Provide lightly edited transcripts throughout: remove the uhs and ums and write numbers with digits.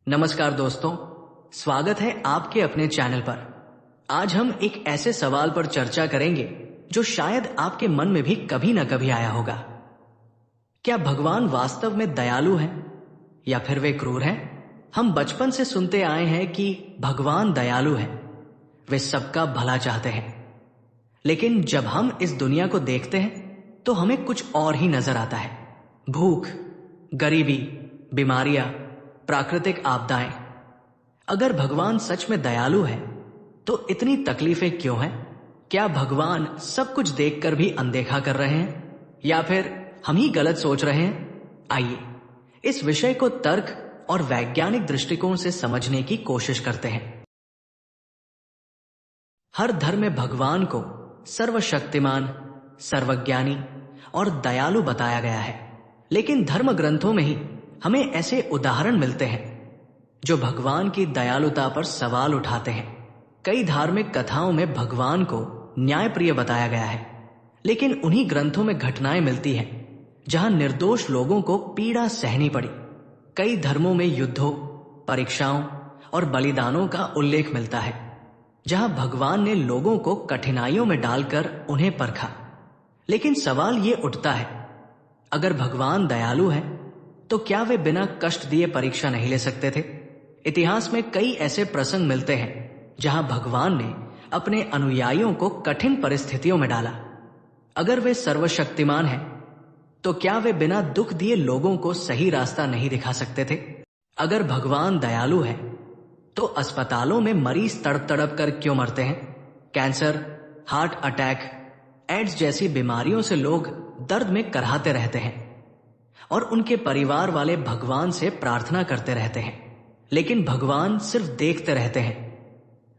नमस्कार दोस्तों, स्वागत है आपके अपने चैनल पर। आज हम एक ऐसे सवाल पर चर्चा करेंगे जो शायद आपके मन में भी कभी ना कभी आया होगा। क्या भगवान वास्तव में दयालु हैं या फिर वे क्रूर हैं? हम बचपन से सुनते आए हैं कि भगवान दयालु हैं, वे सबका भला चाहते हैं। लेकिन जब हम इस दुनिया को देखते हैं तो हमें कुछ और ही नजर आता है। भूख, गरीबी, बीमारियां, प्राकृतिक आपदाएं। अगर भगवान सच में दयालु है तो इतनी तकलीफें क्यों हैं? क्या भगवान सब कुछ देखकर भी अनदेखा कर रहे हैं या फिर हम ही गलत सोच रहे हैं? आइए इस विषय को तर्क और वैज्ञानिक दृष्टिकोण से समझने की कोशिश करते हैं। हर धर्म में भगवान को सर्वशक्तिमान, सर्वज्ञानी और दयालु बताया गया है, लेकिन धर्म ग्रंथों में ही हमें ऐसे उदाहरण मिलते हैं जो भगवान की दयालुता पर सवाल उठाते हैं। कई धार्मिक कथाओं में भगवान को न्यायप्रिय बताया गया है, लेकिन उन्हीं ग्रंथों में घटनाएं मिलती हैं जहां निर्दोष लोगों को पीड़ा सहनी पड़ी। कई धर्मों में युद्धों, परीक्षाओं और बलिदानों का उल्लेख मिलता है, जहां भगवान ने लोगों को कठिनाइयों में डालकर उन्हें परखा। लेकिन सवाल ये उठता है, अगर भगवान दयालु है तो क्या वे बिना कष्ट दिए परीक्षा नहीं ले सकते थे? इतिहास में कई ऐसे प्रसंग मिलते हैं जहां भगवान ने अपने अनुयायियों को कठिन परिस्थितियों में डाला। अगर वे सर्वशक्तिमान हैं तो क्या वे बिना दुख दिए लोगों को सही रास्ता नहीं दिखा सकते थे? अगर भगवान दयालु है तो अस्पतालों में मरीज तड़प तड़प कर क्यों मरते हैं? कैंसर, हार्ट अटैक, एड्स जैसी बीमारियों से लोग दर्द में कराहते रहते हैं और उनके परिवार वाले भगवान से प्रार्थना करते रहते हैं, लेकिन भगवान सिर्फ देखते रहते हैं।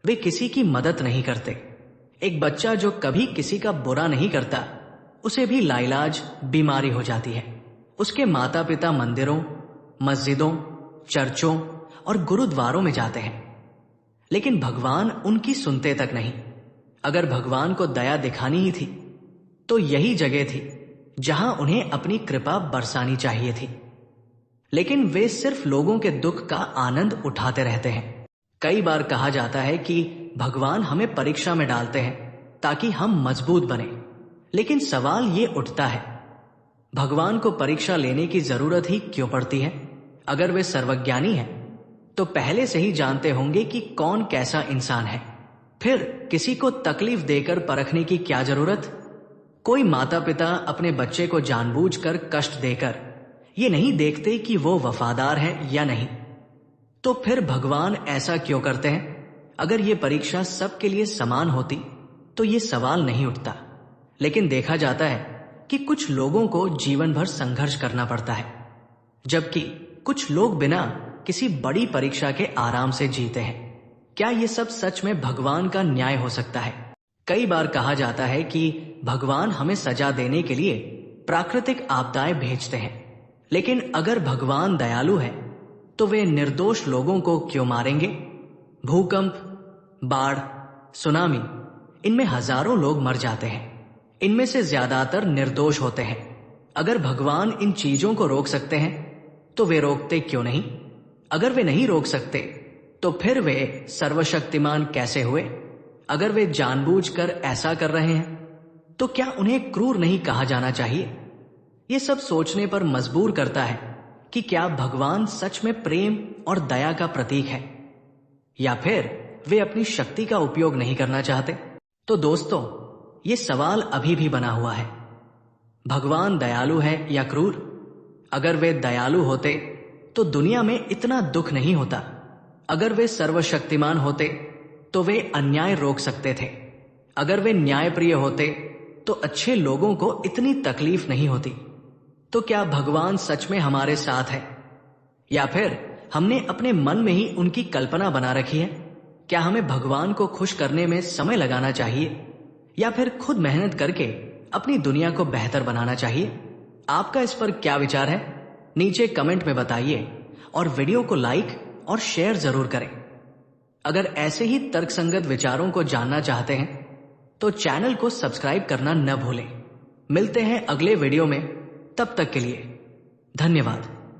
वे किसी की मदद नहीं करते। एक बच्चा जो कभी किसी का बुरा नहीं करता, उसे भी लाइलाज बीमारी हो जाती है। उसके माता पिता मंदिरों, मस्जिदों, चर्चों और गुरुद्वारों में जाते हैं, लेकिन भगवान उनकी सुनते तक नहीं। अगर भगवान को दया दिखानी ही थी तो यही जगह थी जहां उन्हें अपनी कृपा बरसानी चाहिए थी, लेकिन वे सिर्फ लोगों के दुख का आनंद उठाते रहते हैं। कई बार कहा जाता है कि भगवान हमें परीक्षा में डालते हैं ताकि हम मजबूत बने, लेकिन सवाल ये उठता है, भगवान को परीक्षा लेने की जरूरत ही क्यों पड़ती है? अगर वे सर्वज्ञानी हैं तो पहले से ही जानते होंगे कि कौन कैसा इंसान है। फिर किसी को तकलीफ देकर परखने की क्या जरूरत? कोई माता पिता अपने बच्चे को जानबूझकर कष्ट देकर ये नहीं देखते कि वो वफादार है या नहीं, तो फिर भगवान ऐसा क्यों करते हैं? अगर ये परीक्षा सबके लिए समान होती तो ये सवाल नहीं उठता, लेकिन देखा जाता है कि कुछ लोगों को जीवन भर संघर्ष करना पड़ता है, जबकि कुछ लोग बिना किसी बड़ी परीक्षा के आराम से जीते हैं। क्या ये सब सच में भगवान का न्याय हो सकता है? कई बार कहा जाता है कि भगवान हमें सजा देने के लिए प्राकृतिक आपदाएं भेजते हैं, लेकिन अगर भगवान दयालु है तो वे निर्दोष लोगों को क्यों मारेंगे? भूकंप, बाढ़, सुनामी, इनमें हजारों लोग मर जाते हैं। इनमें से ज्यादातर निर्दोष होते हैं। अगर भगवान इन चीजों को रोक सकते हैं तो वे रोकते क्यों नहीं? अगर वे नहीं रोक सकते तो फिर वे सर्वशक्तिमान कैसे हुए? अगर वे जानबूझकर ऐसा कर रहे हैं तो क्या उन्हें क्रूर नहीं कहा जाना चाहिए? ये सब सोचने पर मजबूर करता है कि क्या भगवान सच में प्रेम और दया का प्रतीक है या फिर वे अपनी शक्ति का उपयोग नहीं करना चाहते? तो दोस्तों, ये सवाल अभी भी बना हुआ है, भगवान दयालु है या क्रूर? अगर वे दयालु होते तो दुनिया में इतना दुख नहीं होता। अगर वे सर्वशक्तिमान होते तो वे अन्याय रोक सकते थे। अगर वे न्यायप्रिय होते तो अच्छे लोगों को इतनी तकलीफ नहीं होती। तो क्या भगवान सच में हमारे साथ है या फिर हमने अपने मन में ही उनकी कल्पना बना रखी है? क्या हमें भगवान को खुश करने में समय लगाना चाहिए या फिर खुद मेहनत करके अपनी दुनिया को बेहतर बनाना चाहिए? आपका इस पर क्या विचार है? नीचे कमेंट में बताइए और वीडियो को लाइक और शेयर जरूर करें। अगर ऐसे ही तर्कसंगत विचारों को जानना चाहते हैं तो चैनल को सब्सक्राइब करना न भूलें। मिलते हैं अगले वीडियो में, तब तक के लिए धन्यवाद।